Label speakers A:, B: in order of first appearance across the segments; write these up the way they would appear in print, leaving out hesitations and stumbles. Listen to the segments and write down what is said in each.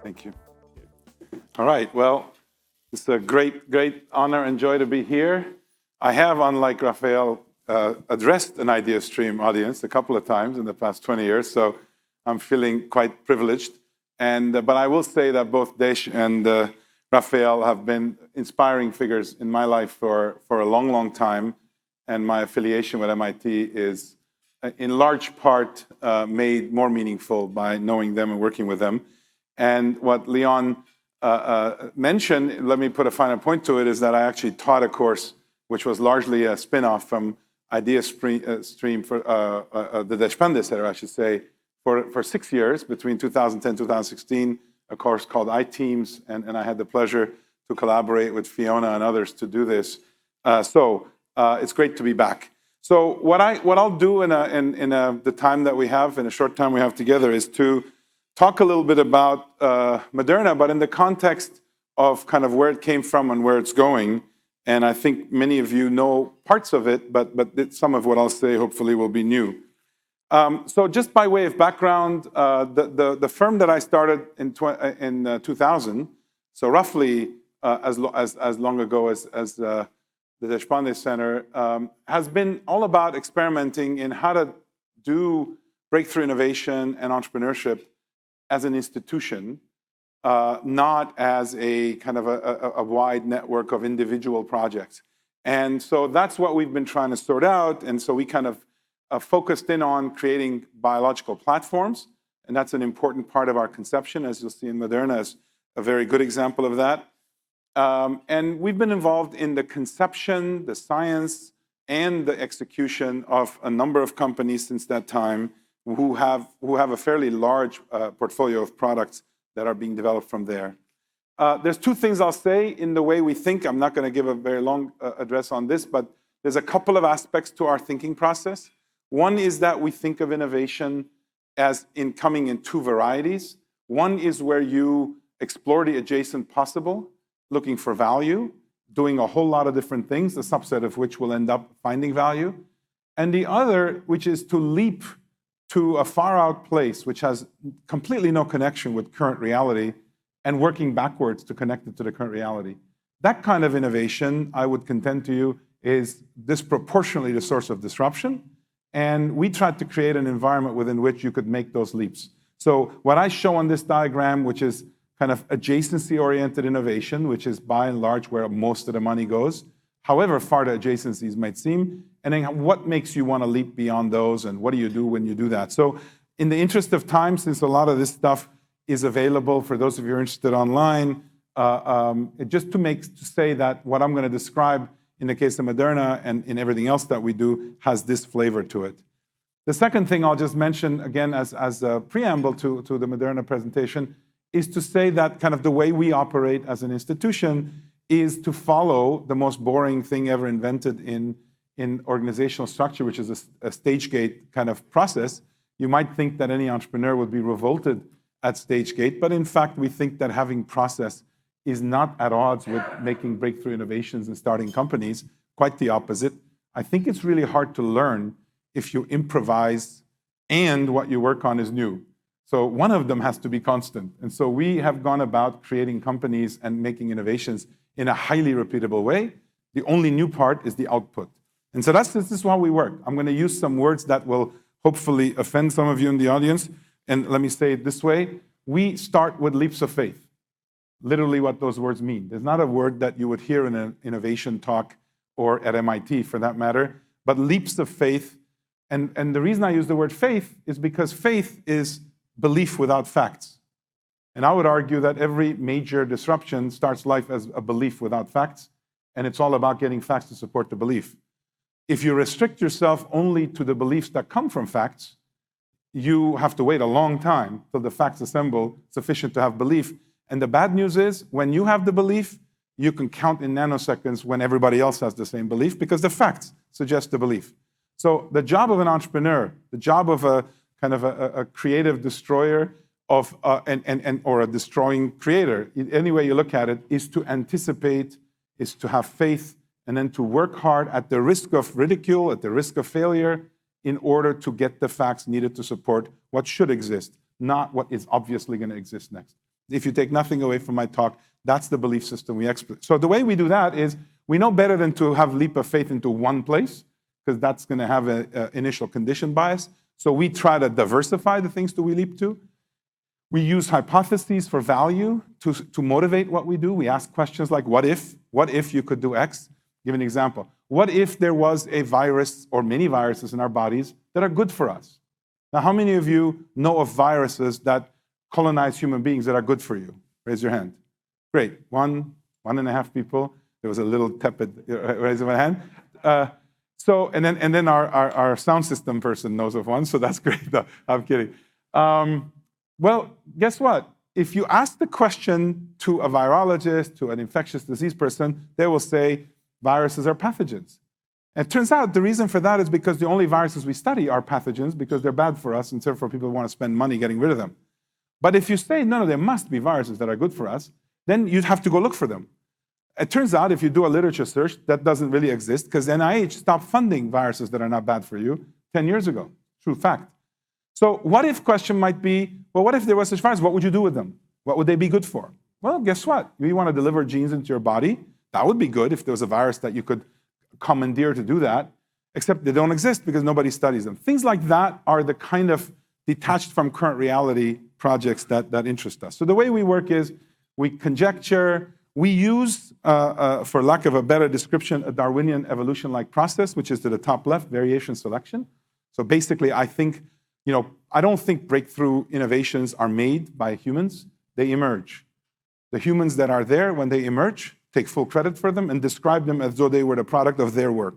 A: Thank you. All right, well, it's a great honor and joy to be here. I have, unlike Raphael, addressed an IdeaStream audience a couple of times in the past 20 years, so I'm feeling quite privileged. But I will say that both Desh and Raphael have been inspiring figures in my life for a long time, and my affiliation with MIT is in large part made more meaningful by knowing them and working with them. And what Leon mentioned, let me put a finer point to it, is that I actually taught a course which was largely a spin-off from IdeaStream for the Deshpande Center, I should say, for 6 years, between 2010 and 2016, a course called iTeams, and I had the pleasure to collaborate with Fiona and others to do this. It's great to be back. So what I'll do in the time that we have, in a short time we have together, is to talk a little bit about Moderna, but in the context of kind of where it came from and where it's going. And I think many of you know parts of it, but some of what I'll say hopefully will be new. So just by way of background, the firm that I started in 2000, so roughly as long ago as the Deshpande Center, has been all about experimenting in how to do breakthrough innovation and entrepreneurship as an institution, not as a kind of a wide network of individual projects. And so that's what we've been trying to sort out. And so we kind of focused in on creating biological platforms. And that's an important part of our conception, as you'll see in Moderna, is a very good example of that. And we've been involved in the conception, the science, and the execution of a number of companies since that time who have a fairly large portfolio of products that are being developed from there. There's two things I'll say in the way we think. I'm not going to give a very long address on this, but there's a couple of aspects to our thinking process. One is that we think of innovation as coming in two varieties. One is where you explore the adjacent possible, looking for value, doing a whole lot of different things, a subset of which will end up finding value. And the other, which is to leap to a far-out place which has completely no connection with current reality and working backwards to connect it to the current reality. That kind of innovation, I would contend to you, is disproportionately the source of disruption. And we tried to create an environment within which you could make those leaps. So what I show on this diagram, which is kind of adjacency-oriented innovation, which is by and large where most of the money goes, however far the adjacencies might seem, and then what makes you want to leap beyond those, and what do you do when you do that? So in the interest of time, since a lot of this stuff is available for those of you who are interested online, just to say that what I'm going to describe in the case of Moderna and in everything else that we do has this flavor to it. The second thing I'll just mention, again, as a preamble to the Moderna presentation, is to say that kind of the way we operate as an institution is to follow the most boring thing ever invented in organizational structure, which is a stage gate kind of process. You might think that any entrepreneur would be revolted at stage gate, but in fact, we think that having process is not at odds with making breakthrough innovations and starting companies. Quite the opposite. I think it's really hard to learn if you improvise and what you work on is new. So one of them has to be constant. And so we have gone about creating companies and making innovations in a highly repeatable way. The only new part is the output. And so this is how we work. I'm going to use some words that will hopefully offend some of you in the audience. And let me say it this way. We start with leaps of faith. Literally what those words mean. There's not a word that you would hear in an innovation talk or at MIT for that matter, but leaps of faith. And the reason I use the word faith is because faith is belief without facts. And I would argue that every major disruption starts life as a belief without facts, and it's all about getting facts to support the belief. If you restrict yourself only to the beliefs that come from facts, you have to wait a long time till the facts assemble sufficient to have belief. And the bad news is, when you have the belief, you can count in nanoseconds when everybody else has the same belief because the facts suggest the belief. So the job of an entrepreneur, the job of a kind of a creative destroyer of or a destroying creator, any way you look at it, is to anticipate, is to have faith, and then to work hard at the risk of ridicule, at the risk of failure, in order to get the facts needed to support what should exist, not what is obviously going to exist next. If you take nothing away from my talk, that's the belief system we exploit. So the way we do that is, we know better than to have leap of faith into one place, because that's going to have an initial condition bias. So we try to diversify the things that we leap to. We use hypotheses for value to motivate what we do. We ask questions like, what if you could do X? Give an example. What if there was a virus or many viruses in our bodies that are good for us? Now, how many of you know of viruses that colonize human beings that are good for you? Raise your hand. Great. One and a half people. There was a little tepid raise of my hand. And then our sound system person knows of one, so that's great. No, I'm kidding. Well, guess what? If you ask the question to a virologist, to an infectious disease person, they will say viruses are pathogens. And it turns out the reason for that is because the only viruses we study are pathogens because they're bad for us, and therefore people want to spend money getting rid of them. But if you say, no, there must be viruses that are good for us, then you'd have to go look for them. It turns out if you do a literature search, that doesn't really exist because NIH stopped funding viruses that are not bad for you 10 years ago. True fact. So what if question might be, well, what if there was such virus? What would you do with them? What would they be good for? Well, guess what? You want to deliver genes into your body. That would be good if there was a virus that you could commandeer to do that, except they don't exist because nobody studies them. Things like that are the kind of detached from current reality projects that interest us. So the way we work is we conjecture. We use, for lack of a better description, a Darwinian evolution-like process, which is to the top left, variation selection. So basically, I don't think breakthrough innovations are made by humans. They emerge. The humans that are there, when they emerge, take full credit for them and describe them as though they were the product of their work.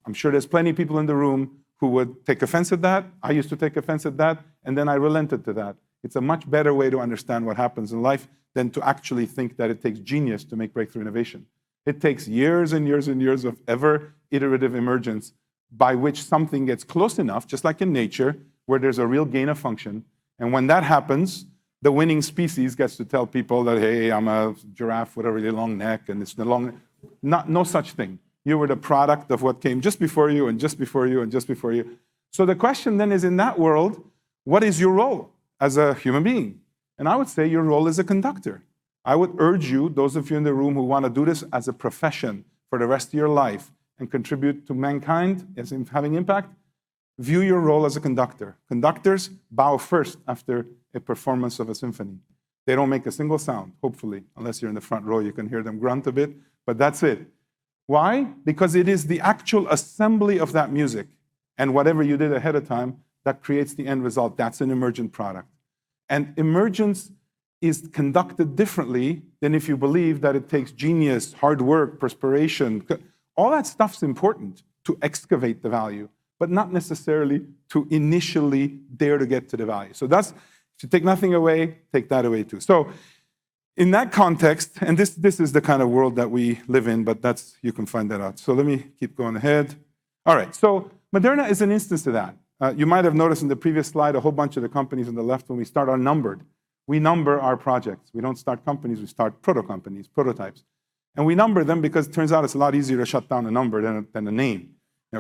A: I'm sure there's plenty of people in the room who would take offense at that. I used to take offense at that, and then I relented to that. It's a much better way to understand what happens in life than to actually think that it takes genius to make breakthrough innovation. It takes years and years and years of ever iterative emergence by which something gets close enough, just like in nature, where there's a real gain of function. And when that happens, the winning species gets to tell people that, hey, I'm a giraffe with a really long neck, and it's no such thing. You were the product of what came just before you, and just before you, and just before you. So the question then is, in that world, what is your role as a human being? And I would say your role is a conductor. I would urge you, those of you in the room who want to do this as a profession for the rest of your life and contribute to mankind as in having impact, view your role as a conductor. Conductors bow first after a performance of a symphony. They don't make a single sound, hopefully, unless you're in the front row, you can hear them grunt a bit, but that's it. Why? Because it is the actual assembly of that music and whatever you did ahead of time that creates the end result. That's an emergent product. And emergence is conducted differently than if you believe that it takes genius, hard work, perspiration. All that stuff's important to excavate the value, but not necessarily to initially dare to get to the value. So that's, if you take nothing away, take that away too. So in that context, and this is the kind of world that we live in, but that's, you can find that out. So let me keep going ahead. All right, so Moderna is an instance of that. You might have noticed in the previous slide, a whole bunch of the companies on the left, when we start, are numbered. We number our projects. We don't start companies, we start proto-companies, prototypes. And we number them because it turns out it's a lot easier to shut down a number than a name.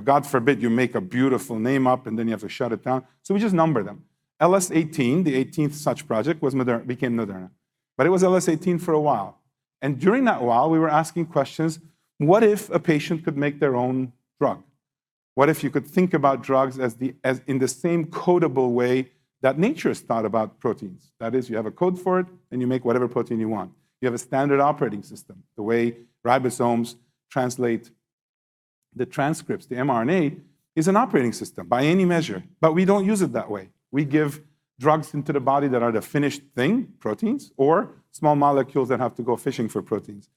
A: God forbid you make a beautiful name up and then you have to shut it down. So we just number them. LS18, the 18th such project, became Moderna. But it was LS18 for a while. And during that while, we were asking questions, what if a patient could make their own drug? What if you could think about drugs as in the same codable way that nature has thought about proteins? That is, you have a code for it, and you make whatever protein you want. You have a standard operating system, the way ribosomes translate the transcripts, the mRNA, is an operating system by any measure, but we don't use it that way. We give drugs into the body that are the finished thing, proteins, or small molecules that have to go fishing for proteins.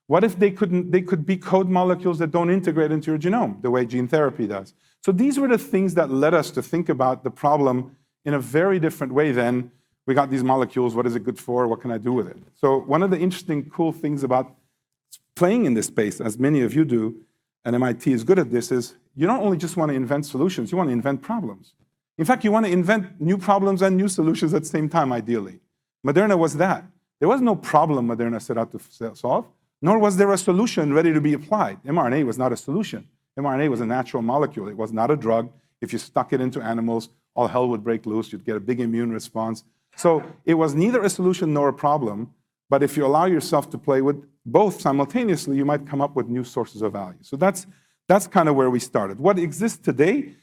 A: What if they could be code molecules that don't integrate into your genome, the way gene therapy does? So these were the things that led us to think about the problem in a very different way than, we got these molecules, what is it good for, what can I do with it? So one of the interesting, cool things about playing in this space, as many of you do, and MIT is good at this, is you don't only just want to invent solutions, you want to invent problems. In fact, you want to invent new problems and new solutions at the same time, ideally. Moderna was that. There was no problem Moderna set out to solve, nor was there a solution ready to be applied. mRNA was not a solution. mRNA was a natural molecule. It was not a drug. If you stuck it into animals, all hell would break loose. You'd get a big immune response. So it was neither a solution nor a problem, but if you allow yourself to play with both simultaneously, you might come up with new sources of value. So that's kind of where we started. What exists today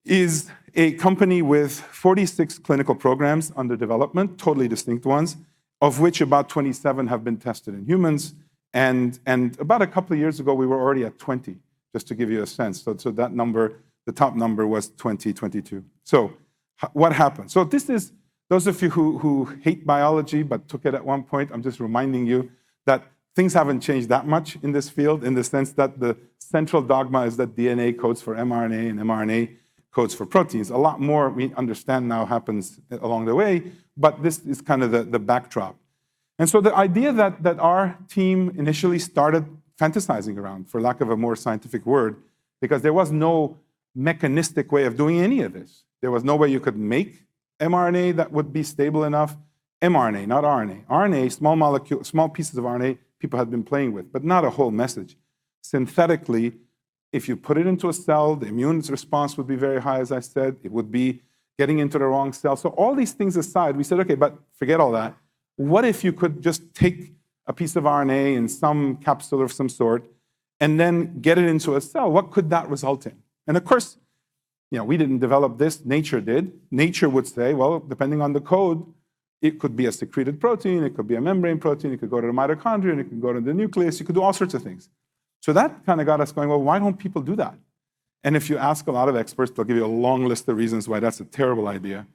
A: is a company with 46 clinical programs under development, totally distinct ones, of which about 27 have been tested in humans. And about a couple of years ago, we were already at 20, just to give you a sense. So that number, the top number was 2022. So what happened? So this is, those of you who hate biology but took it at one point, I'm just reminding you that things haven't changed that much in this field, in the sense that the central dogma is that DNA codes for mRNA and mRNA codes for proteins. A lot more we understand now happens along the way, but this is kind of the backdrop. And so the idea that our team initially started fantasizing around, for lack of a more scientific word, because there was no mechanistic way of doing any of this. There was no way you could make mRNA that would be stable enough. mRNA, not RNA. RNA, small molecule, small pieces of RNA, people had been playing with, but not a whole message. Synthetically, if you put it into a cell, the immune response would be very high, as I said. It would be getting into the wrong cell. So all these things aside, we said, okay, but forget all that. What if you could just take a piece of RNA in some capsule of some sort and then get it into a cell? What could that result in? And of course, we didn't develop this, nature did. Nature would say, well, depending on the code, it could be a secreted protein, it could be a membrane protein, it could go to the mitochondria, it could go to the nucleus, you could do all sorts of things. So that kind of got us going, well, why don't people do that? And if you ask a lot of experts, they'll give you a long list of reasons why that's a terrible idea.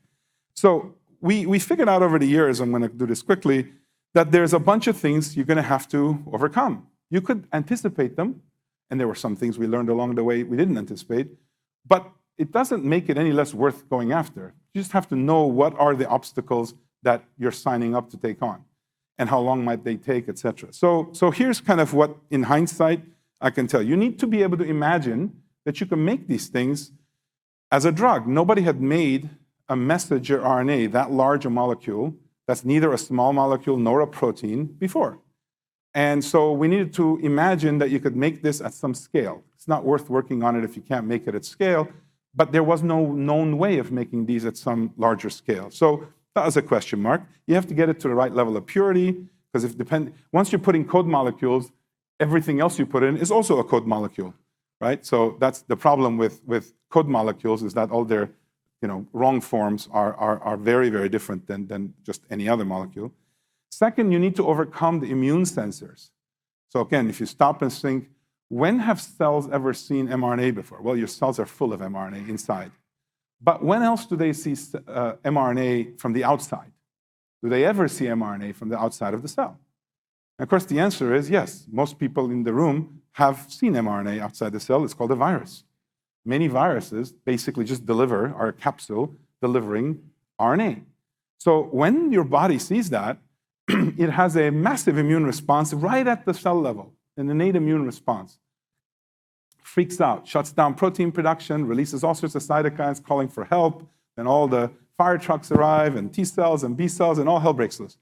A: So we figured out over the years, I'm going to do this quickly, that there's a bunch of things you're going to have to overcome. You could anticipate them, and there were some things we learned along the way we didn't anticipate, but it doesn't make it any less worth going after. You just have to know what are the obstacles that you're signing up to take on, and how long might they take, et cetera. So here's kind of what, in hindsight, I can tell you. You need to be able to imagine that you can make these things as a drug. Nobody had made a messenger RNA, that large a molecule, that's neither a small molecule nor a protein before. And so we needed to imagine that you could make this at some scale. It's not worth working on it if you can't make it at scale, but there was no known way of making these at some larger scale. So that was a question mark. You have to get it to the right level of purity, because once you're putting code molecules, everything else you put in is also a code molecule, right? So that's the problem with code molecules, is that all their wrong forms are very, very different than just any other molecule. Second, you need to overcome the immune sensors. So again, if you stop and think, when have cells ever seen mRNA before? Well, your cells are full of mRNA inside. But when else do they see mRNA from the outside? Do they ever see mRNA from the outside of the cell? And of course, the answer is yes. Most people in the room have seen mRNA outside the cell. It's called a virus. Many viruses basically just are a capsule delivering RNA. So when your body sees that, it has a massive immune response right at the cell level, an innate immune response. Freaks out, shuts down protein production, releases all sorts of cytokines calling for help, and all the fire trucks arrive, and T cells and B cells, and all hell breaks loose.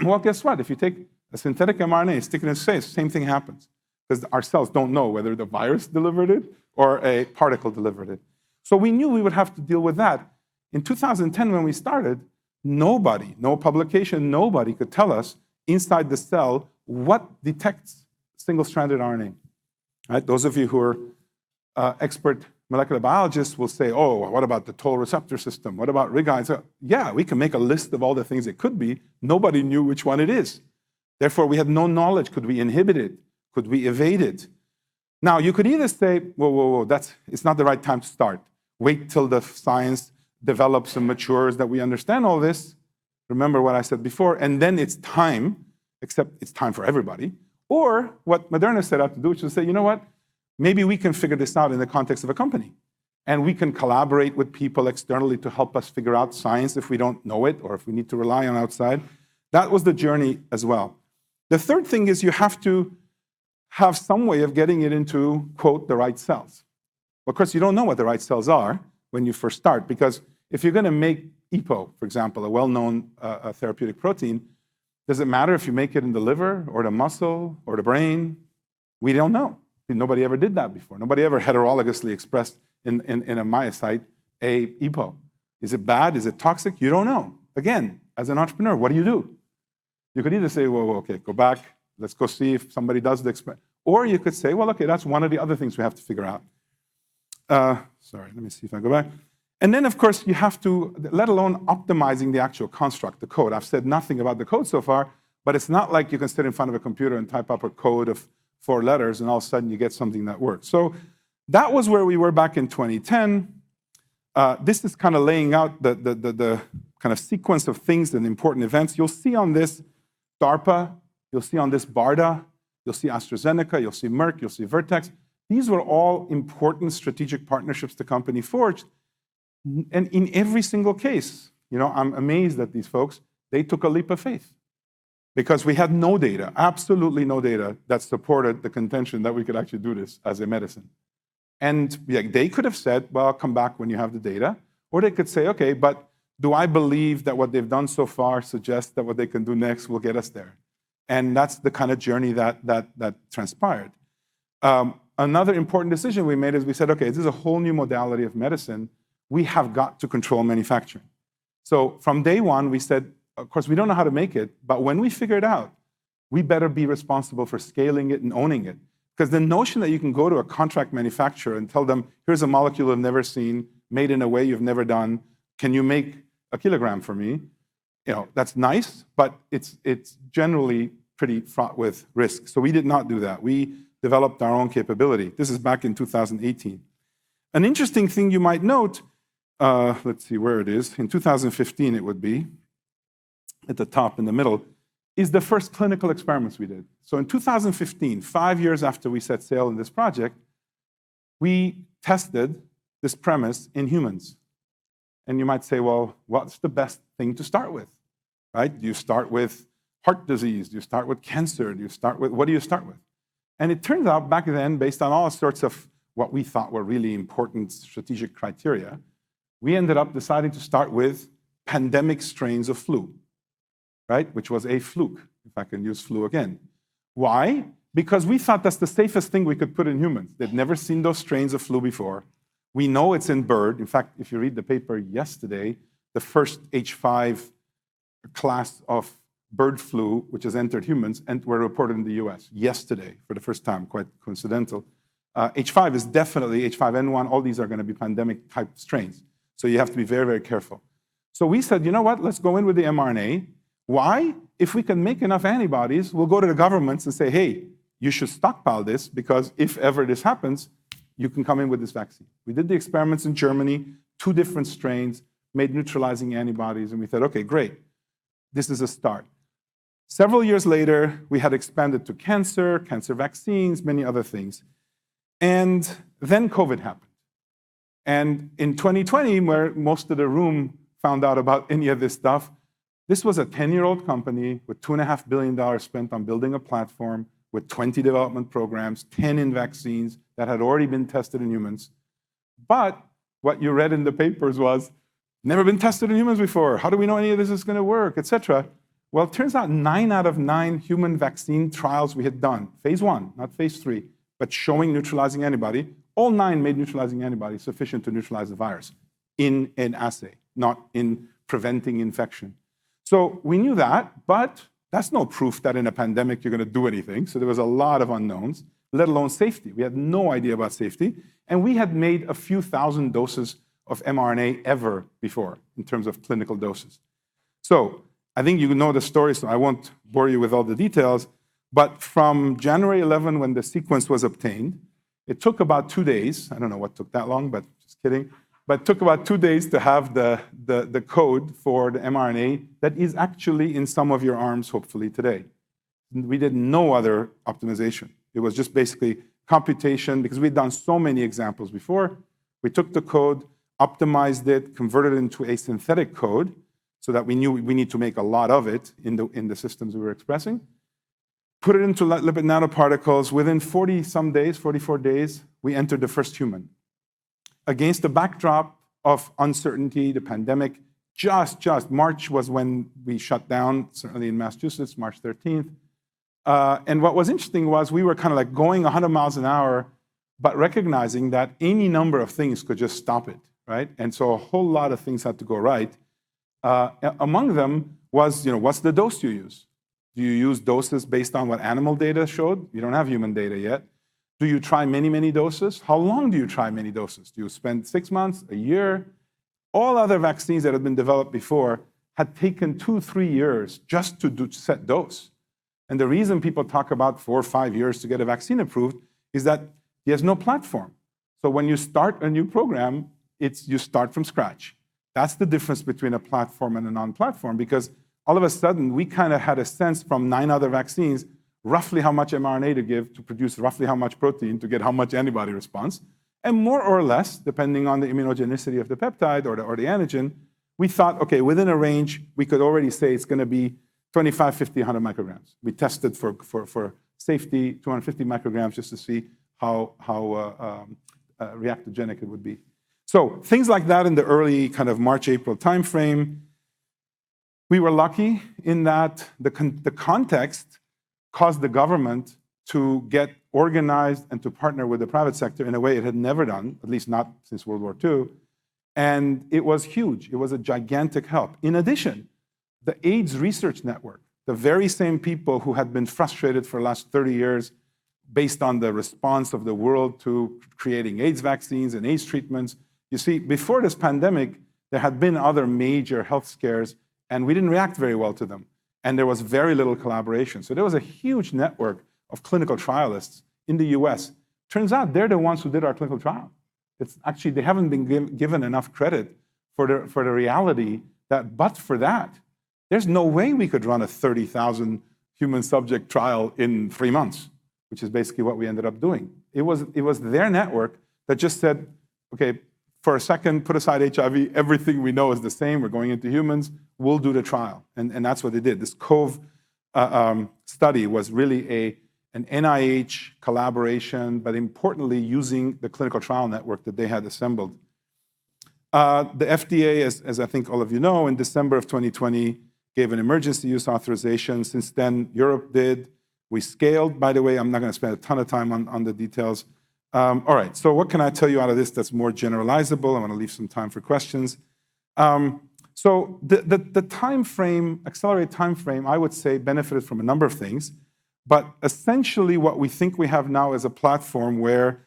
A: Well, guess what? If you take a synthetic mRNA, stick it in space, same thing happens. Because our cells don't know whether the virus delivered it or a particle delivered it. So we knew we would have to deal with that. In 2010, when we started, nobody, no publication, nobody could tell us inside the cell what detects single-stranded RNA. Right? Those of you who are expert molecular biologists will say, oh, what about the toll receptor system? What about RIG-I? So, yeah, we can make a list of all the things it could be. Nobody knew which one it is. Therefore, we had no knowledge. Could we inhibit it? Could we evade it? Now, you could either say, whoa, it's not the right time to start. Wait till the science develops and matures, that we understand all this. Remember what I said before, and then it's time, except it's time for everybody. Or what Moderna set out to do, which is say, you know what? Maybe we can figure this out in the context of a company. And we can collaborate with people externally to help us figure out science if we don't know it, or if we need to rely on outside. That was the journey as well. The third thing is you have to have some way of getting it into, quote, the right cells. Of course, you don't know what the right cells are when you first start, because if you're going to make EPO, for example, a well-known therapeutic protein, does it matter if you make it in the liver or the muscle or the brain? We don't know. Nobody ever did that before. Nobody ever heterologously expressed in a myocyte a EPO. Is it bad? Is it toxic? You don't know. Again, as an entrepreneur, what do? You could either say, well, okay, go back, let's go see if somebody does the experiment. Or you could say, well, okay, that's one of the other things we have to figure out. Sorry, let me see if I go back. And then, of course, you have to, let alone optimizing the actual construct, the code. I've said nothing about the code so far, but it's not like you can sit in front of a computer and type up a code of 4 letters and all of a sudden you get something that works. So that was where we were back in 2010. This is kind of laying out the kind of sequence of things and important events. You'll see on this DARPA, you'll see on this BARDA, you'll see AstraZeneca, you'll see Merck, you'll see Vertex. These were all important strategic partnerships the company forged. And in every single case, I'm amazed at these folks, they took a leap of faith. Because we had no data, absolutely no data, that supported the contention that we could actually do this as a medicine. And they could have said, well, come back when you have the data. Or they could say, okay, but do I believe that what they've done so far suggests that what they can do next will get us there? And that's the kind of journey that transpired. Another important decision we made is we said, okay, this is a whole new modality of medicine. We have got to control manufacturing. So from day one, we said, of course, we don't know how to make it, but when we figure it out, we better be responsible for scaling it and owning it. Because the notion that you can go to a contract manufacturer and tell them, here's a molecule you've never seen, made in a way you've never done, can you make a kilogram for me? That's nice, but it's generally pretty fraught with risk. So we did not do that. We developed our own capability. This is back in 2018. An interesting thing you might note, let's see where it is, in 2015 it would be, at the top in the middle, is the first clinical experiments we did. So in 2015, 5 years after we set sail in this project, we tested this premise in humans. And you might say, well, what's the best thing to start with, right? Do you start with heart disease? Do you start with cancer? What do you start with? And it turns out back then, based on all sorts of what we thought were really important strategic criteria, we ended up deciding to start with pandemic strains of flu, right? Which was a fluke, if I can use flu again. Why? Because we thought that's the safest thing we could put in humans. They'd never seen those strains of flu before. We know it's in bird. In fact, if you read the paper yesterday, the first H5 class of bird flu, which has entered humans, and were reported in the US yesterday for the first time, quite coincidental. H5 is definitely H5N1. All these are going to be pandemic type strains. So you have to be very, very careful. So we said, you know what, let's go in with the mRNA. Why? If we can make enough antibodies, we'll go to the governments and say, hey, you should stockpile this because if ever this happens, you can come in with this vaccine. We did the experiments in Germany, 2 different strains, made neutralizing antibodies, and we thought, okay, great. This is a start. Several years later, we had expanded to cancer vaccines, many other things. And then COVID happened. And in 2020, where most of the room found out about any of this stuff, this was a 10-year-old company with $2.5 billion spent on building a platform with 20 development programs, 10 in vaccines that had already been tested in humans. But what you read in the papers was, never been tested in humans before. How do we know any of this is going to work, et cetera? Well, it turns out 9 out of 9 human vaccine trials we had done, phase 1, not phase 3, but showing neutralizing antibody, all 9 made neutralizing antibody sufficient to neutralize the virus in an assay, not in preventing infection. So we knew that, but that's no proof that in a pandemic you're going to do anything. So there was a lot of unknowns, let alone safety. We had no idea about safety. And we had made a few thousand doses of mRNA ever before in terms of clinical doses. So I think you know the story, so I won't bore you with all the details. But from January 11, when the sequence was obtained, it took about 2 days. I don't know what took that long, but just kidding. But it took about 2 days to have the code for the mRNA that is actually in some of your arms, hopefully, today. We did no other optimization. It was just basically computation, because we'd done so many examples before. We took the code, optimized it, converted it into a synthetic code, so that we knew we need to make a lot of it in the systems we were expressing. Put it into lipid nanoparticles. Within 40-some days, 44 days, we entered the first human. Against the backdrop of uncertainty, the pandemic, just March was when we shut down, certainly in Massachusetts, March 13th. And what was interesting was we were kind of like going 100 miles an hour, but recognizing that any number of things could just stop it, right? And so a whole lot of things had to go right. Among them was, what's the dose you use? Do you use doses based on what animal data showed? You don't have human data yet. Do you try many, many doses? How long do you try many doses? Do you spend 6 months, a year? All other vaccines that had been developed before had taken 2-3 years just to set dose. And the reason people talk about 4 or 5 years to get a vaccine approved is that there's no platform. So when you start a new program, you start from scratch. That's the difference between a platform and a non-platform, because all of a sudden, we kind of had a sense from 9 other vaccines, roughly how much mRNA to give to produce roughly how much protein to get how much antibody response. And more or less, depending on the immunogenicity of the peptide or the antigen, we thought, okay, within a range, we could already say it's going to be 25, 50, 100 micrograms. We tested for safety, 250 micrograms, just to see how reactogenic it would be. So things like that in the early kind of March, April timeframe. We were lucky in that the context caused the government to get organized and to partner with the private sector in a way it had never done, at least not since World War II. And it was huge. It was a gigantic help. In addition, the AIDS Research Network, the very same people who had been frustrated for the last 30 years based on the response of the world to creating AIDS vaccines and AIDS treatments. You see, before this pandemic, there had been other major health scares, and we didn't react very well to them. And there was very little collaboration. So there was a huge network of clinical trialists in the US. Turns out they're the ones who did our clinical trial. It's actually, they haven't been given enough credit for the reality that, but for that, there's no way we could run a 30,000 human subject trial in 3 months, which is basically what we ended up doing. It was their network that just said, okay, for a second, put aside HIV, everything we know is the same, we're going into humans, we'll do the trial. And that's what they did. This COVE study was really an NIH collaboration, but importantly, using the clinical trial network that they had assembled. The FDA, as I think all of you know, in December of 2020, gave an emergency use authorization. Since then, Europe did. We scaled. By the way, I'm not going to spend a ton of time on the details. All right, so what can I tell you out of this that's more generalizable? I want to leave some time for questions. So the time frame, accelerated time frame, I would say benefited from a number of things. But essentially what we think we have now is a platform where a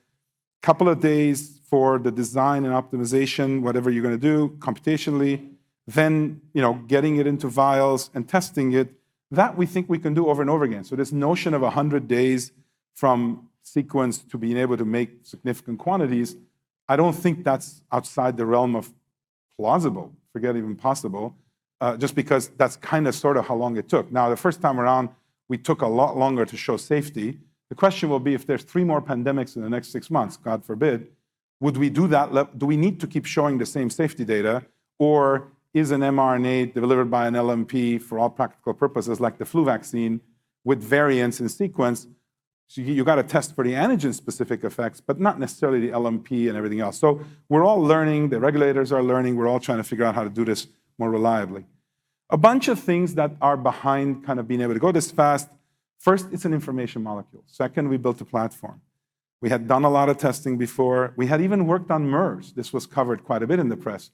A: couple of days for the design and optimization, whatever you're going to do computationally, then getting it into vials and testing it, that we think we can do over and over again. So this notion of 100 days from sequence to being able to make significant quantities, I don't think that's outside the realm of plausible, forget even possible, just because that's kind of sort of how long it took. Now, the first time around, we took a lot longer to show safety. The question will be, if there's 3 more pandemics in the next 6 months, God forbid, would we do that? Do we need to keep showing the same safety data? Or is an mRNA delivered by an LNP for all practical purposes, like the flu vaccine, with variants in sequence? So you got to test for the antigen-specific effects, but not necessarily the LNP and everything else. So we're all learning, the regulators are learning, we're all trying to figure out how to do this more reliably. A bunch of things that are behind kind of being able to go this fast. First, it's an information molecule. Second, we built a platform. We had done a lot of testing before. We had even worked on MERS. This was covered quite a bit in the press.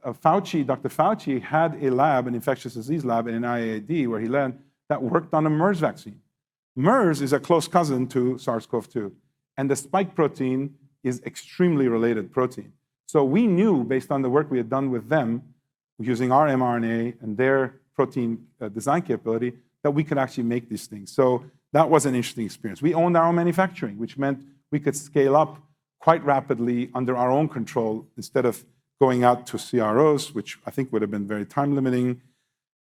A: Dr. Fauci had a lab, an infectious disease lab in NIAID, where he led, that worked on a MERS vaccine. MERS is a close cousin to SARS-CoV-2, and the spike protein is extremely related protein. So we knew, based on the work we had done with them, using our mRNA and their protein design capability, that we could actually make these things. So that was an interesting experience. We owned our own manufacturing, which meant we could scale up quite rapidly under our own control instead of going out to CROs, which I think would have been very time limiting.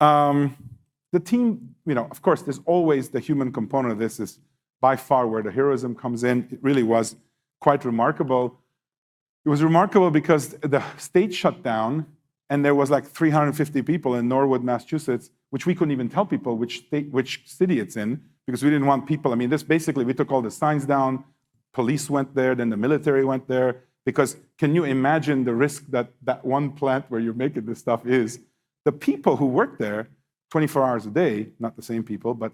A: The team, of course, there's always the human component of this is by far where the heroism comes in. It really was quite remarkable. It was remarkable because the state shut down and there was like 350 people in Norwood, Massachusetts, which we couldn't even tell people which city it's in, because we didn't want people. I mean, this basically, we took all the signs down, police went there, then the military went there, because can you imagine the risk that that one plant where you're making this stuff is? The people who work there 24 hours a day, not the same people, but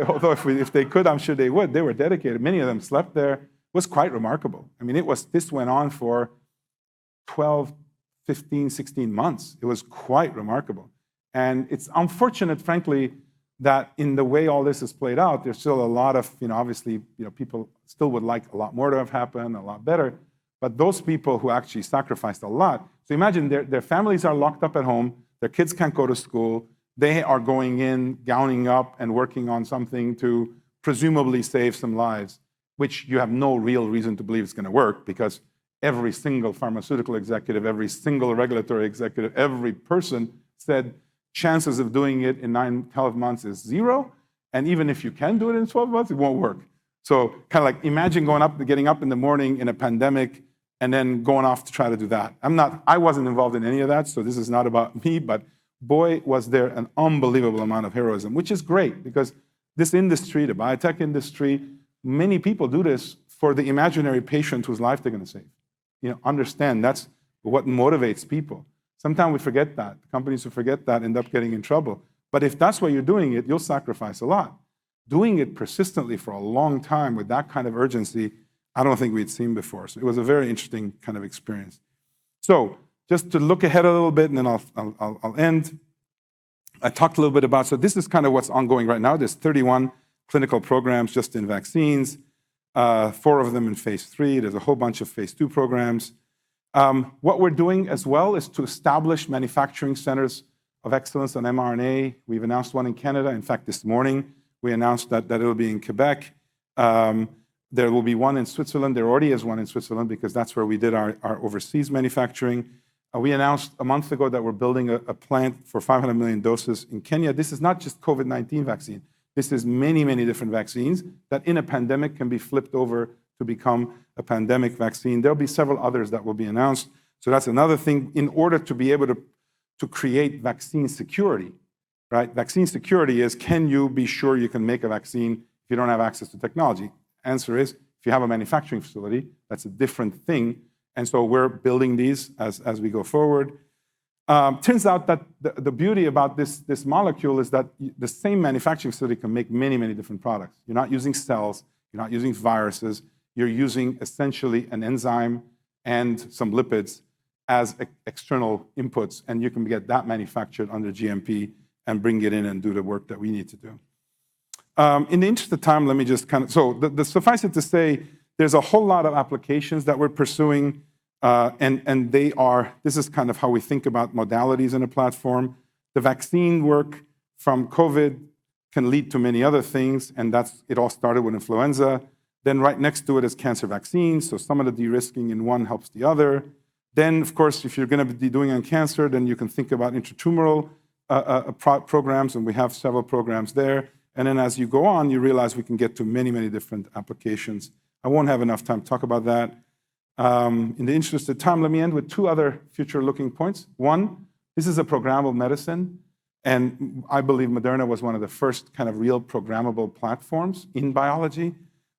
A: although if they could, I'm sure they would, they were dedicated. Many of them slept there. It was quite remarkable. I mean, this went on for 12, 15, 16 months. It was quite remarkable. And it's unfortunate, frankly, that in the way all this is played out, there's still a lot of, obviously, people still would like a lot more to have happened, a lot better. But those people who actually sacrificed a lot, so imagine their families are locked up at home, their kids can't go to school, they are going in, gowning up, and working on something to presumably save some lives, which you have no real reason to believe it's going to work, because every single pharmaceutical executive, every single regulatory executive, every person said chances of doing it in 9, 12 months is 0. And even if you can do it in 12 months, it won't work. So kind of like imagine getting up in the morning in a pandemic and then going off to try to do that. I wasn't involved in any of that, so this is not about me, but boy, was there an unbelievable amount of heroism, which is great, because this industry, the biotech industry, many people do this for the imaginary patient whose life they're going to save. Understand that's what motivates people. Sometimes we forget that. Companies who forget that end up getting in trouble. But if that's why you're doing it, you'll sacrifice a lot. Doing it persistently for a long time with that kind of urgency, I don't think we'd seen before. So it was a very interesting kind of experience. So just to look ahead a little bit, and then I'll end. I talked a little bit about, so this is kind of what's ongoing right now. There's 31 clinical programs just in vaccines, 4 of them in phase 3. There's a whole bunch of phase 2 programs. What we're doing as well is to establish manufacturing centers of excellence on mRNA. We've announced one in Canada. In fact, this morning, we announced that it will be in Quebec. There will be one in Switzerland. There already is one in Switzerland, because that's where we did our overseas manufacturing. We announced a month ago that we're building a plant for 500 million doses in Kenya. This is not just COVID-19 vaccine. This is many, many different vaccines that in a pandemic can be flipped over to become a pandemic vaccine. There'll be several others that will be announced. So that's another thing in order to be able to create vaccine security, right? Vaccine security is, can you be sure you can make a vaccine if you don't have access to technology? Answer is, if you have a manufacturing facility, that's a different thing. And so we're building these as we go forward. Turns out that the beauty about this molecule is that the same manufacturing facility can make many, many different products. You're not using cells, you're not using viruses, you're using essentially an enzyme and some lipids as external inputs, and you can get that manufactured under GMP and bring it in and do the work that we need to do. In the interest of time, let me just suffice it to say, there's a whole lot of applications that we're pursuing, and this is kind of how we think about modalities in a platform. The vaccine work from COVID can lead to many other things, and it all started with influenza. Then right next to it is cancer vaccines, so some of the de-risking in one helps the other. Then, of course, if you're going to be doing on cancer, then you can think about intratumoral programs, and we have several programs there. And then as you go on, you realize we can get to many, many different applications. I won't have enough time to talk about that. In the interest of time, let me end with 2 other future-looking points. One, this is a programmable medicine, and I believe Moderna was one of the first kind of real programmable platforms in biology.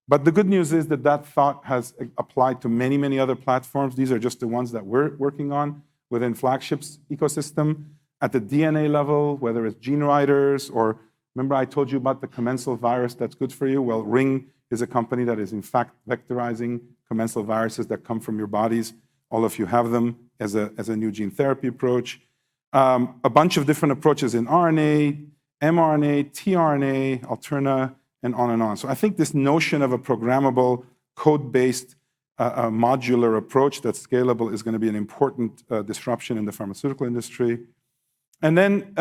A: But the good news is that thought has applied to many, many other platforms. These are just the ones that we're working on within Flagship's ecosystem. At the DNA level, whether it's gene writers, or remember I told you about the commensal virus that's good for you? Well, Ring is a company that is in fact vectorizing commensal viruses that come from your bodies. All of you have them as a new gene therapy approach. A bunch of different approaches in RNA, mRNA, tRNA, Alterna, and on and on. So I think this notion of a programmable, code-based, modular approach that's scalable is going to be an important disruption in the pharmaceutical industry. And then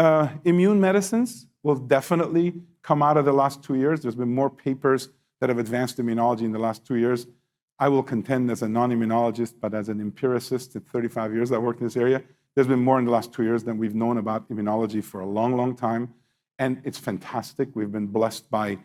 A: immune medicines will definitely come out of the last 2 years. There's been more papers that have advanced immunology in the last 2 years. I will contend as a non-immunologist, but as an empiricist at 35 years I've worked in this area, there's been more in the last 2 years than we've known about immunology for a long, long time. And it's fantastic. We've been blessed by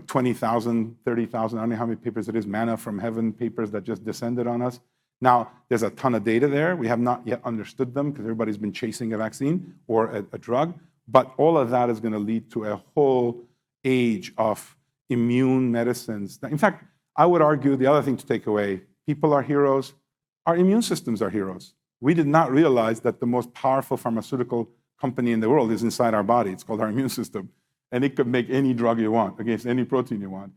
A: 20,000, 30,000, I don't know how many papers it is, manna from heaven papers that just descended on us. Now, there's a ton of data there. We have not yet understood them because everybody's been chasing a vaccine or a drug. But all of that is going to lead to a whole age of immune medicines. In fact, I would argue the other thing to take away, people are heroes, our immune systems are heroes. We did not realize that the most powerful pharmaceutical company in the world is inside our body. It's called our immune system. And it could make any drug you want against any protein you want.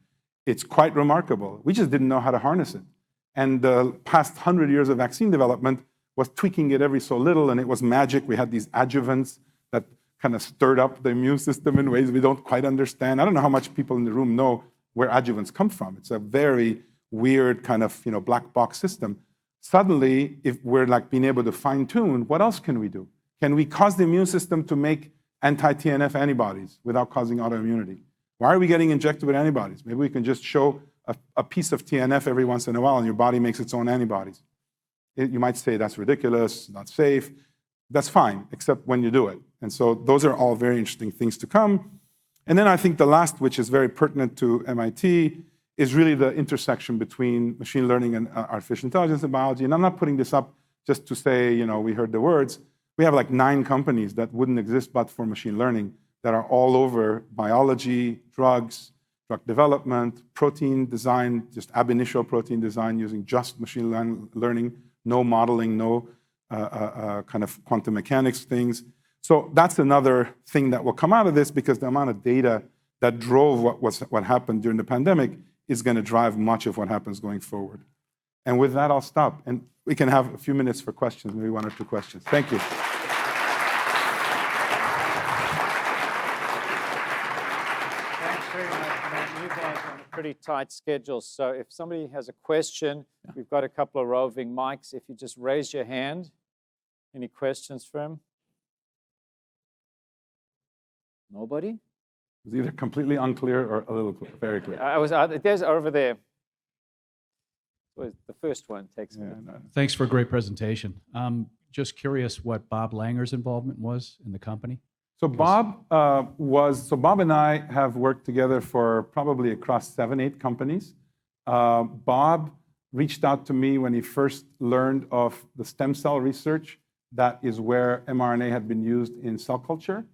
A: It's quite remarkable. We just didn't know how to harness it. And the past 100 years of vaccine development was tweaking it every so little, and it was magic. We had these adjuvants that kind of stirred up the immune system in ways we don't quite understand. I don't know how much people in the room know where adjuvants come from. It's a very weird kind of black box system. Suddenly, if we're like being able to fine tune, what else can we do? Can we cause the immune system to make anti-TNF antibodies without causing autoimmunity? Why are we getting injected with antibodies? Maybe we can just show a piece of TNF every once in a while and your body makes its own antibodies. You might say that's ridiculous, not safe. That's fine, except when you do it. And so those are all very interesting things to come. And then I think the last, which is very pertinent to MIT, is really the intersection between machine learning and artificial intelligence and biology. And I'm not putting this up just to say, we heard the words. We have like 9 companies that wouldn't exist but for machine learning that are all over biology, drugs, drug development, protein design, just ab initio protein design using just machine learning, no modeling, no kind of quantum mechanics things. So that's another thing that will come out of this, because the amount of data that drove what happened during the pandemic is going to drive much of what happens going forward. And with that, I'll stop. And we can have a few minutes for questions, maybe 1 or 2 questions. Thank you.
B: Thanks very much, Matt. You guys are on a pretty tight schedule. So if somebody has a question, we've got a couple of roving mics. If you just raise your hand. Any questions for him? Nobody?
A: It was either completely unclear or a little clear, very clear.
B: There's over there. The first one takes a minute.
C: No. Thanks for a great presentation. Just curious what Bob Langer's involvement was in the company.
A: So Bob and I have worked together for probably across 7, 8 companies. Bob reached out to me when he first learned of the stem cell research. That is where mRNA had been used in cell culture.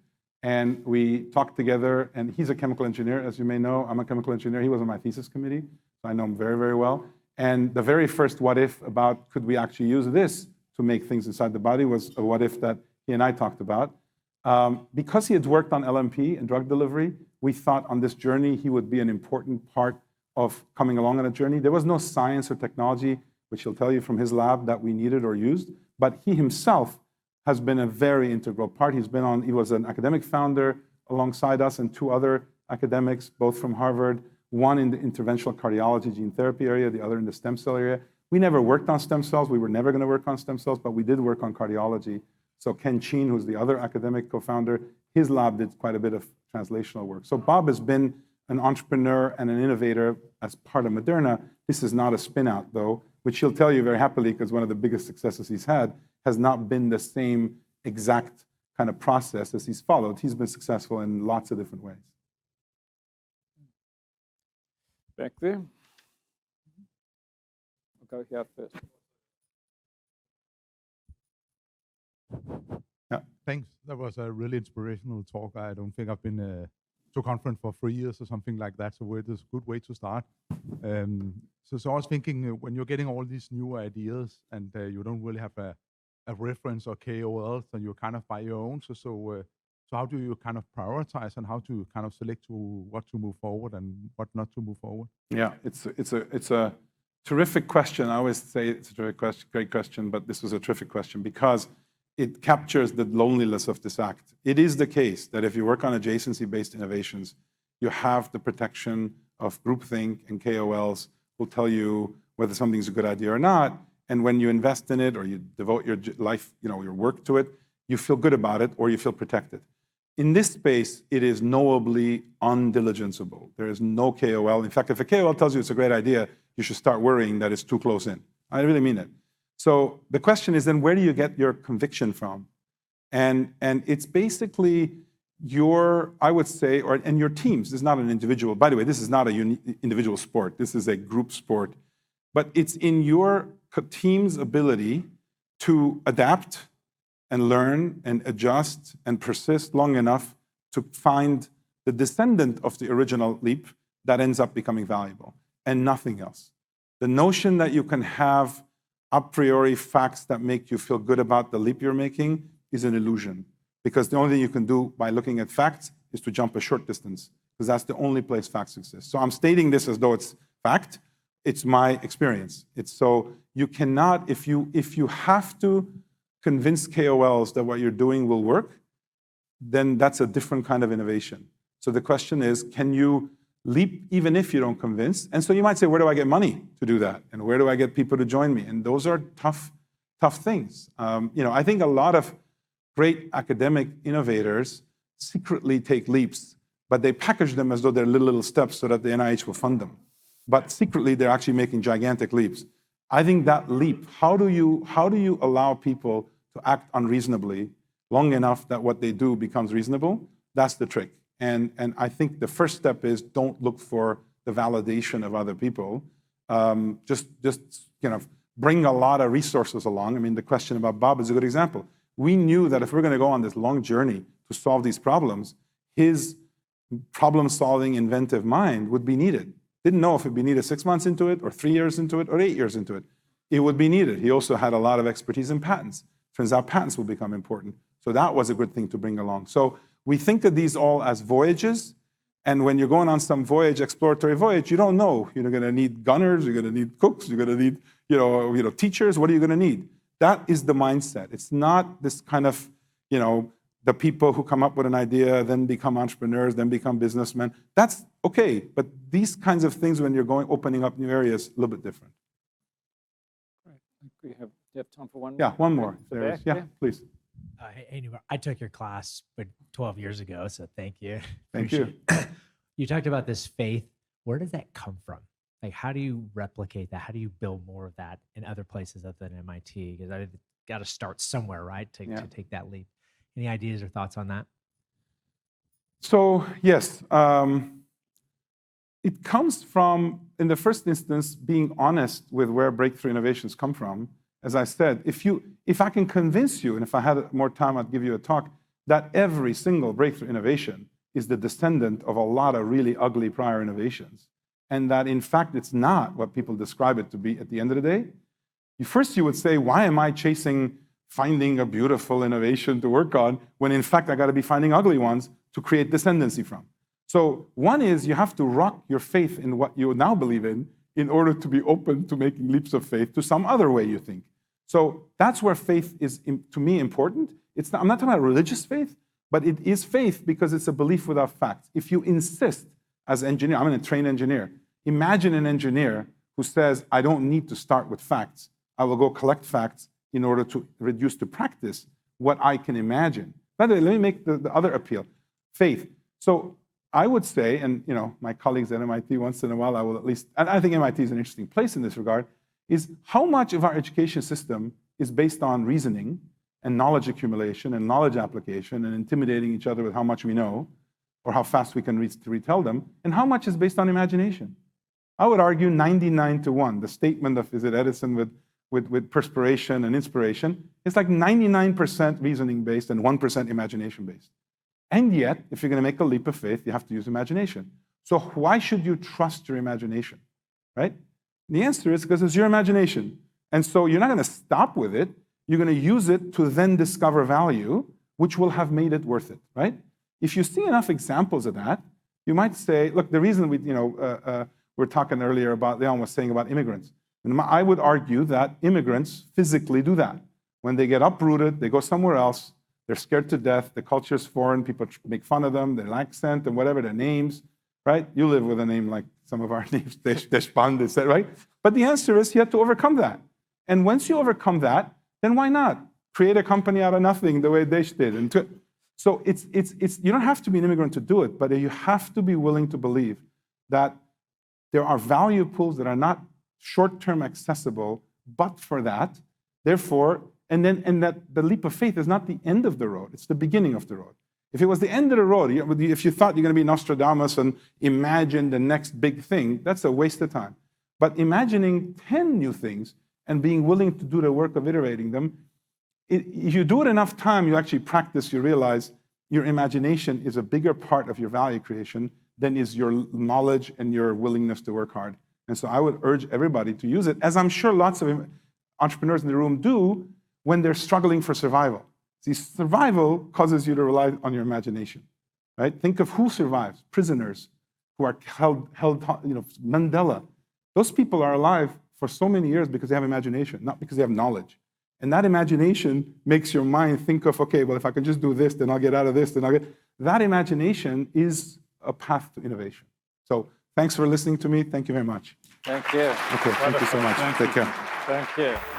A: And we talked together, and he's a chemical engineer, as you may know. I'm a chemical engineer. He was on my thesis committee, so I know him very, very well. And the very first what if about could we actually use this to make things inside the body was a what if that he and I talked about. Because he had worked on LNP and drug delivery, we thought on this journey he would be an important part of coming along on a journey. There was no science or technology, which he'll tell you from his lab, that we needed or used, but he himself has been a very integral part. He was an academic founder alongside us and 2 other academics, both from Harvard, one in the interventional cardiology gene therapy area, the other in the stem cell area. We never worked on stem cells. We were never going to work on stem cells, but we did work on cardiology. So Ken Cheen, who's the other academic co-founder, his lab did quite a bit of translational work. So Bob has been an entrepreneur and an innovator as part of Moderna. This is not a spin-out, though, which he'll tell you very happily, because one of the biggest successes he's had has not been the same exact kind of process as he's followed. He's been successful in lots of different ways.
B: Back there. I'll go here first.
D: Yeah, thanks. That was a really inspirational talk. I don't think I've been to a conference for 3 years or something like that, so it is a good way to start. So I was thinking, when you're getting all these new ideas and you don't really have a reference or KOLs, and you're kind of by your own, so how do you kind of prioritize, and how to kind of select what to move forward and what not to move forward?
A: Yeah, it's a terrific question. I always say it's a great question, but this was a terrific question because it captures the loneliness of this act. It is the case that if you work on adjacency-based innovations, you have the protection of groupthink, and KOLs will tell you whether something's a good idea or not. And when you invest in it or you devote your life, your work to it, you feel good about it or you feel protected. In this space, it is knowably undiligenceable. There is no KOL. In fact, if a KOL tells you it's a great idea, you should start worrying that it's too close in. I really mean it. So the question is then, where do you get your conviction from? And it's basically I would say, and your teams. This is not an individual. By the way, this is not an individual sport. This is a group sport. But it's in your team's ability to adapt and learn and adjust and persist long enough to find the descendant of the original leap that ends up becoming valuable, and nothing else. The notion that you can have a priori facts that make you feel good about the leap you're making is an illusion, because the only thing you can do by looking at facts is to jump a short distance, because that's the only place facts exist. So I'm stating this as though it's fact. It's my experience. It's so you cannot, if you have to convince KOLs that what you're doing will work, then that's a different kind of innovation. So the question is, can you leap even if you don't convince? And so you might say, where do I get money to do that? And where do I get people to join me? And those are tough things. I think a lot of great academic innovators secretly take leaps, but they package them as though they're little steps so that the NIH will fund them. But secretly, they're actually making gigantic leaps. I think that leap, how do you allow people to act unreasonably long enough that what they do becomes reasonable? That's the trick. And I think the first step is don't look for the validation of other people. Just bring a lot of resources along. I mean, the question about Bob is a good example. We knew that if we're going to go on this long journey to solve these problems, his problem-solving, inventive mind would be needed. Didn't know if it'd be needed 6 months into it, or 3 years into it, or 8 years into it. It would be needed. He also had a lot of expertise in patents. Turns out patents will become important. So that was a good thing to bring along. So we think of these all as voyages. And when you're going on some voyage, exploratory voyage, you don't know. You're going to need gunners, you're going to need cooks, you're going to need teachers. What are you going to need? That is the mindset. It's not this kind of, the people who come up with an idea, then become entrepreneurs, then become businessmen. That's okay. But these kinds of things, when you're opening up new areas, a little bit different.
B: Great. Do you have time for one more?
A: Yeah, one more.
B: The
A: There
B: back
A: is. Yeah,
B: there?
A: please.
E: Hey, Noubar, I took your class 12 years ago, so thank you.
A: Thank you.
E: You talked about this faith. Where does that come from? Like, how do you replicate that? How do you build more of that in other places other than MIT? Because I've got to start somewhere, right, to take that leap. Any ideas or thoughts on that?
A: So yes, it comes from, in the first instance, being honest with where breakthrough innovations come from. As I said, if I can convince you, and if I had more time, I'd give you a talk, that every single breakthrough innovation is the descendant of a lot of really ugly prior innovations, and that in fact it's not what people describe it to be at the end of the day, first you would say, why am I chasing finding a beautiful innovation to work on when in fact I got to be finding ugly ones to create descendancy from? So one is you have to rock your faith in what you now believe in order to be open to making leaps of faith to some other way you think. So that's where faith is, to me, important. I'm not talking about religious faith, but it is faith because it's a belief without facts. If you insist as an engineer, I'm a trained engineer, imagine an engineer who says, I don't need to start with facts. I will go collect facts in order to reduce to practice what I can imagine. By the way, let me make the other appeal, faith. So I would say, and my colleagues at MIT, once in a while, I will at least, and I think MIT is an interesting place in this regard, is how much of our education system is based on reasoning and knowledge accumulation and knowledge application and intimidating each other with how much we know or how fast we can retell them, and how much is based on imagination? I would argue 99-1. The statement of, is it Edison with perspiration and inspiration, it's like 99% reasoning-based and 1% imagination-based. And yet, if you're going to make a leap of faith, you have to use imagination. So why should you trust your imagination, right? The answer is because it's your imagination. And so you're not going to stop with it. You're going to use it to then discover value, which will have made it worth it, right? If you see enough examples of that, you might say, look, the reason we were talking earlier about, Leon was saying about immigrants. And I would argue that immigrants physically do that. When they get uprooted, they go somewhere else, they're scared to death, the culture is foreign, people make fun of them, their accent and whatever, their names, right? You live with a name like some of our names, Deshpande, right? But the answer is you have to overcome that. And once you overcome that, then why not create a company out of nothing the way Desh did? So you don't have to be an immigrant to do it, but you have to be willing to believe that there are value pools that are not short-term accessible, but for that, therefore, and that the leap of faith is not the end of the road, it's the beginning of the road. If it was the end of the road, if you thought you're going to be Nostradamus and imagine the next big thing, that's a waste of time. But imagining 10 new things and being willing to do the work of iterating them, if you do it enough time, you actually practice, you realize your imagination is a bigger part of your value creation than is your knowledge and your willingness to work hard. And so I would urge everybody to use it, as I'm sure lots of entrepreneurs in the room do when they're struggling for survival. See, survival causes you to rely on your imagination, right? Think of who survives. Prisoners who are held Mandela, Those people are alive for so many years because they have imagination, not because they have knowledge. And that imagination makes your mind think of, okay, well, if I can just do this, then I'll get out of this, then I'll get... That imagination is a path to innovation. So thanks for listening to me. Thank you very much.
B: Thank you.
A: Okay, thank you so much. Take care.
B: Thank you.